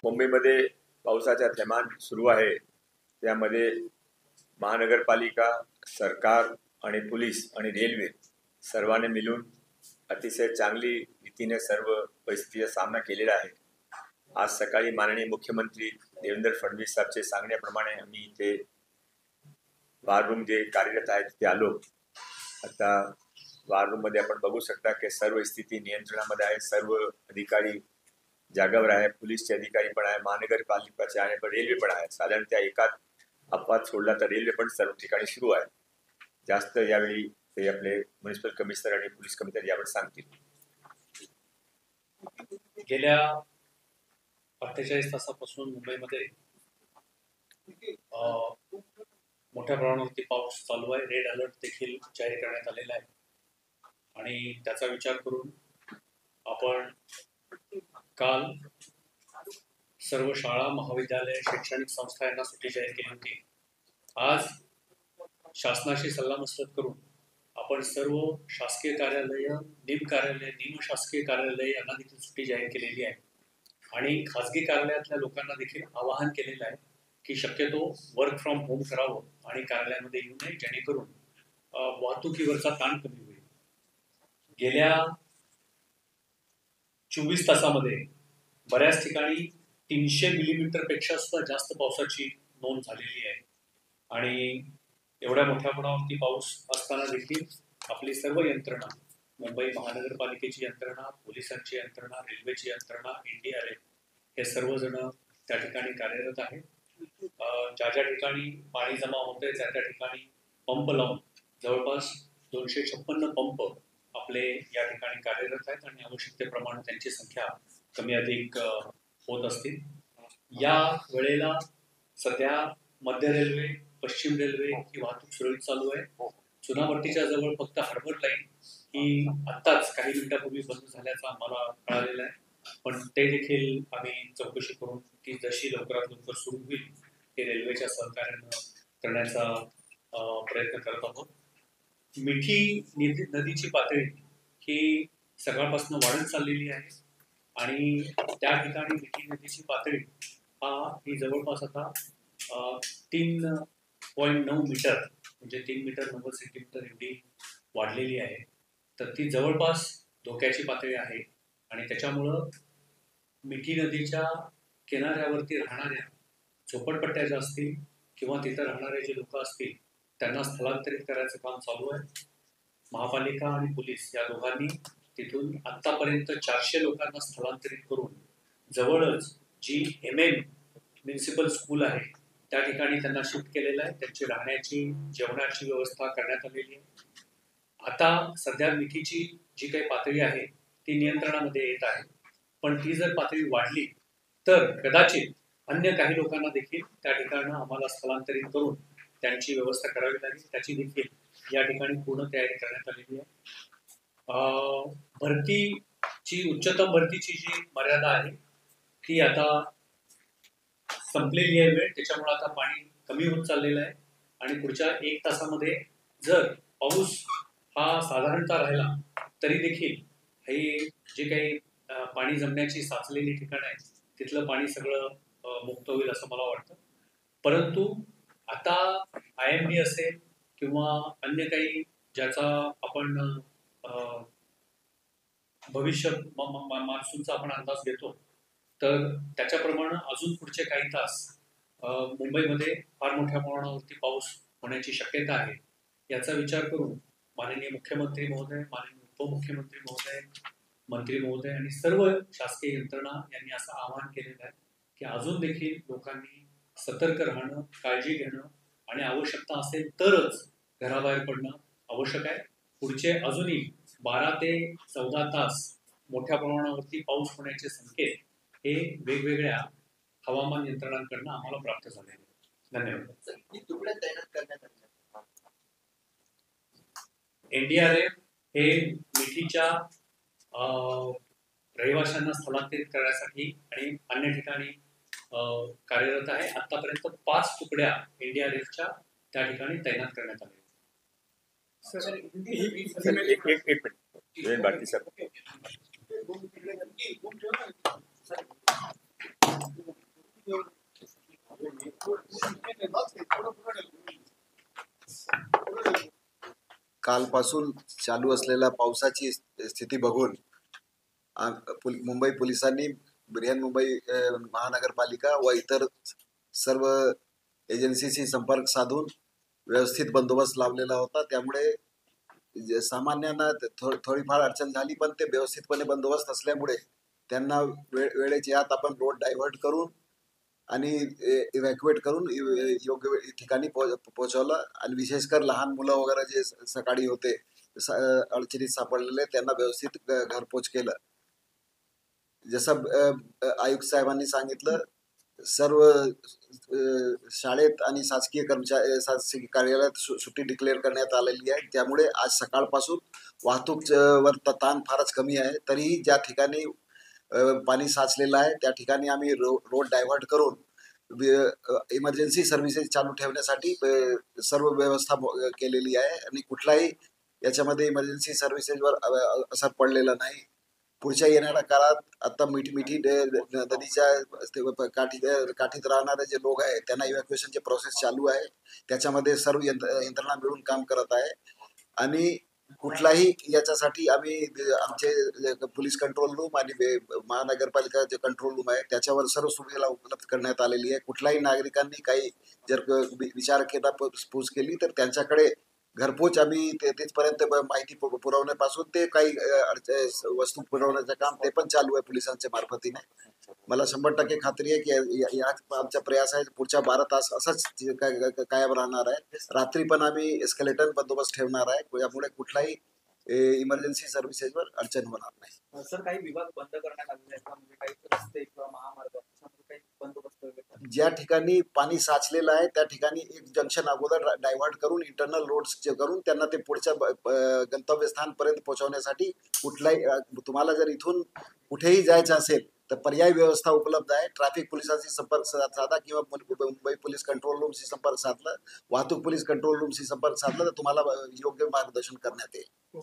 मुंबईमध्ये पावसाचा थैमान सुरू आहे। त्यामध्ये महानगरपालिका, सरकार आणि पोलीस आणि रेल्वे सर्वांनी मिळून अतिशय चांगली रीतीने सर्व परिस्थितीचा सामना केलेला आहे। आज सकाळी माननीय मुख्यमंत्री देवेंद्र फडणवीस साहेबचे सांगण्याप्रमाणे आम्ही इथे वॉर रूम जे कार्यरत आहेत तिथे आलो। आता वॉर रूम मध्ये आपण बघू शकता की सर्व स्थिती नियंत्रणामध्ये आहे। सर्व अधिकारी जागावर आहे, पोलीसचे अधिकारी पण आहे, महानगरपालिकाचे आहे, पण रेल्वे पण आहे। साधारणतः एकाच अपवाद सोडला तर रेल्वे पण सर्व ठिकाणी सुरू आहे। जास्त यावेळी ते आपले म्युनिसिपल कमिशनर आणि पोलीस कमिशनर यावर सांगतील। गेल्या 48 तासापासून मुंबईमध्ये मोठ्या प्रमाणावरती पाऊस चालू आहे। रेड अलर्ट देखील जाहीर करण्यात आलेला आहे आणि त्याचा विचार करून आपण काल सर्व शाळा, महाविद्यालय, शैक्षणिक संस्था यांना सुट्टी जाहीर केली होती। आज शासनाशी सल्लामसलत करून आपण सर्व शासकीय कार्यालय, निमकार्यालय, निमशासकीय कार्यालय यांना देखील सुट्टी जाहीर केलेली आहे आणि खासगी कार्यालयातल्या लोकांना देखील आवाहन केलेलं आहे की शक्यतो वर्क फ्रॉम होम करावं आणि कार्यालयामध्ये येऊ नये, जेणेकरून वाहतुकीवरचा ताण कमी होईल। गेल्या 24 तासामध्ये बऱ्याच ठिकाणी 300 मिलीमीटर पेक्षा सुद्धा जास्त पावसाची नोंद झालेली आहे आणि एवढ्या मोठ्या प्रमाणावरती पाऊस असताना देखील आपली सर्व यंत्रणा, मुंबई महानगरपालिकेची यंत्रणा, पोलिसांची यंत्रणा, रेल्वेची यंत्रणा, NDRF हे सर्वजण त्या ठिकाणी कार्यरत आहेत। ज्या ज्या ठिकाणी पाणी जमा होतंय त्या त्या ठिकाणी पंप लावून जवळपास 256 पंप आपले या ठिकाणी कार्यरत आहेत आणि आवश्यकतेप्रमाणे त्यांची संख्या कमी अधिक होत असतील। या वेळेला सध्या मध्य रेल्वे, पश्चिम रेल्वे ही वाहतूक सुरळीत चालू आहे। चुनाभट्टीच्या जवळ फक्त हार्बर लाईन ही आत्ताच काही मिनिटापूर्वी बंद झाल्याचं आम्हाला कळालेलं आहे, पण ते देखील आम्ही चौकशी करून ती जशी लवकरात लवकर सुरू होईल ते रेल्वेच्या सहकार्यानं करण्याचा प्रयत्न करत आहोत। मिठी नदीची पातळी ही सकाळपासून वाढत चाललेली आहे आणि त्या ठिकाणी मिठी नदीची पातळी ही जवळपास आता 3.9 मीटर म्हणजे 3 मीटर 90 सेंटीमीटर एवढी वाढलेली आहे। तर ती जवळपास धोक्याची पातळी आहे आणि त्याच्यामुळं मिठी नदीच्या किनाऱ्यावरती राहणाऱ्या झोपडपट्ट्या ज्या असतील किंवा तिथं राहणारे जे लोक असतील त्यांना स्थलांतरित करायचं काम चालू आहे। महापालिका आणि पोलीस या दोघांनी तिथून आतापर्यंत 400 लोकांना स्थलांतरित करून जवळच जी MM म्युनिसिपल स्कूल आहे त्या ठिकाणी त्यांना शिफ्ट केलेलं आहे। त्यांची राहण्याची, जेवणाची व्यवस्था करण्यात आलेली आहे। आता सध्या मिठीची जी काही पातळी आहे ती नियंत्रणामध्ये येत आहे, पण ती जर पातळी वाढली तर कदाचित अन्य काही लोकांना देखील त्या ठिकाणी आम्हाला स्थलांतरित करून त्यांची व्यवस्था करावी लागेल। त्याची देखील या ठिकाणी पूर्ण तयारी करण्यात आलेली आहे। भरतीची, उच्चतम भरतीची जी मर्यादा आहे ती आता संपलेली आहे वेळ, त्याच्यामुळे आता पाणी कमी होत चाललेलं आहे आणि पुढच्या 1 तासामध्ये जर पाऊस हा साधारणतः राहिला तरी देखील हे जे काही पाणी जमण्याची साचलेली ठिकाणं आहेत तिथलं पाणी सगळं मुक्त होईल असं मला वाटतं। परंतु आता IMD असेल किंवा अन्य काही ज्याचा आपण भविष्य मान्सूनचा आपण अंदाज घेतो तर त्याच्याप्रमाणे अजून पुढचे काही तास मुंबईमध्ये फार मोठ्या प्रमाणावरती पाऊस होण्याची शक्यता आहे। याचा विचार करून माननीय मुख्यमंत्री महोदय, माननीय उपमुख्यमंत्री महोदय, मंत्री महोदय आणि सर्व शासकीय यंत्रणा यांनी असं आवाहन केलेलं आहे की अजून देखील लोकांनी सतर्क राहणं, काळजी घेणं आणि आवश्यकता असेल तरच घराबाहेर पडणं आवश्यक आहे। पुढचे अजूनही 12 ते 14 तास मोठ्या प्रमाणावरती पाऊस होण्याचे संकेत हे वेगवेगळ्या हवामान यंत्रणांकडून आम्हाला प्राप्त झाले आहेत. धन्यवाद. एनडीआरएफ हे मिठीच्या रहिवाशांना स्थलांतरित करण्यासाठी आणि अन्य ठिकाणी कार्यरत आहे. आतापर्यंत 5 तुकड्या एनडीआरएफच्या त्या ठिकाणी तैनात करण्यात आल्या. एक मिनिट बाकी सर. कालपासून चालू असलेल्या पावसाची स्थिती बघून मुंबई पोलिसांनी बृहन्मुंबई महानगरपालिका व इतर सर्व एजन्सीशी संपर्क साधून व्यवस्थित बंदोबस्त लावलेला होता. त्यामुळे सामान्यांना थोडीफार अडचण झाली, पण ते व्यवस्थितपणे बंदोबस्त असल्यामुळे त्यांना वेळेच्या आत आपण रोड डायव्हर्ट करून आणि इव्हॅक्युएट करून योग्य ठिकाणी पोहोचवलं. आणि विशेषकर लहान मुलं वगैरे जे सकाळी होते अडचणीत सापडलेले त्यांना व्यवस्थित घरपोच केलं. जसं आयुक्त साहेबांनी सांगितलं, सर्व शाळेत आणि शासकीय कार्यालयात सुट्टी डिक्लेअर करण्यात आलेली आहे. त्यामुळे आज सकाळपासून वाहतूक वर ताण फारच कमी आहे. तरीही ज्या ठिकाणी पाणी साचलेलं आहे त्या ठिकाणी आम्ही रोड डायव्हर्ट करून इमर्जन्सी सर्व्हिसेस चालू ठेवण्यासाठी सर्व व्यवस्था केलेली आहे आणि कुठलाही याच्यामध्ये इमर्जन्सी सर्व्हिसेसवर असर पडलेला नाही. पुढच्या येणाऱ्या काळात आता मिठी नदीच्या काठीत राहणारे जे लोक आहेत त्यांना इव्हॅक्युएशनचे प्रोसेस चालू आहे. त्याच्यामध्ये सर्व यंत्रणा मिळून काम करत आहे आणि कुठलाही याच्यासाठी आम्ही आमचे पोलीस कंट्रोल रूम आणि महानगरपालिका जे कंट्रोल रूम आहे त्याच्यावर सर्व सुविधा उपलब्ध करण्यात आलेली आहे. कुठल्याही नागरिकांनी काही जर विचार केला पूछ केली तर त्यांच्याकडे घरपोच आम्ही तिथपर्यंत माहिती पुरवण्यापासून ते काही वस्तू पुरवण्याचं काम ते पण चालू आहे पोलिसांच्या मार्फतीने. मला 100% खात्री आहे की या आमचा प्रयास आहे पुढच्या 12 तास असाच कायम राहणार आहे. रात्री पण आम्ही एस्केलेटर बंदोबस्त ठेवणार आहे. यामुळे कुठलाही इमर्जन्सी सर्व्हिसेसवर अडचण होणार नाही. सर, काही विभाग बंद करण्यात आलेले आहेत, म्हणजे काही रस्ते किंवा महामार्ग काही बंदोबस्त वगैरे ज्या ठिकाणी पाणी साचलेलं आहे त्या ठिकाणी एक जंक्शन अगोदर डायव्हर्ट करून इंटरनल रोड्स करून त्यांना ते पुढच्या गंतव्यस्थानपर्यंत पोहोचवण्यासाठी कुठलाही तुम्हाला जर इथून कुठेही जायचं असेल तर पर्यायी व्यवस्था उपलब्ध आहे. ट्रॅफिक पोलिसांशी संपर्क साधा किंवा मुंबई पोलीस कंट्रोल रूमशी संपर्क साधला, वाहतूक पोलीस कंट्रोल रूमशी संपर्क साधला तर तुम्हाला योग्य मार्गदर्शन करण्यात येईल.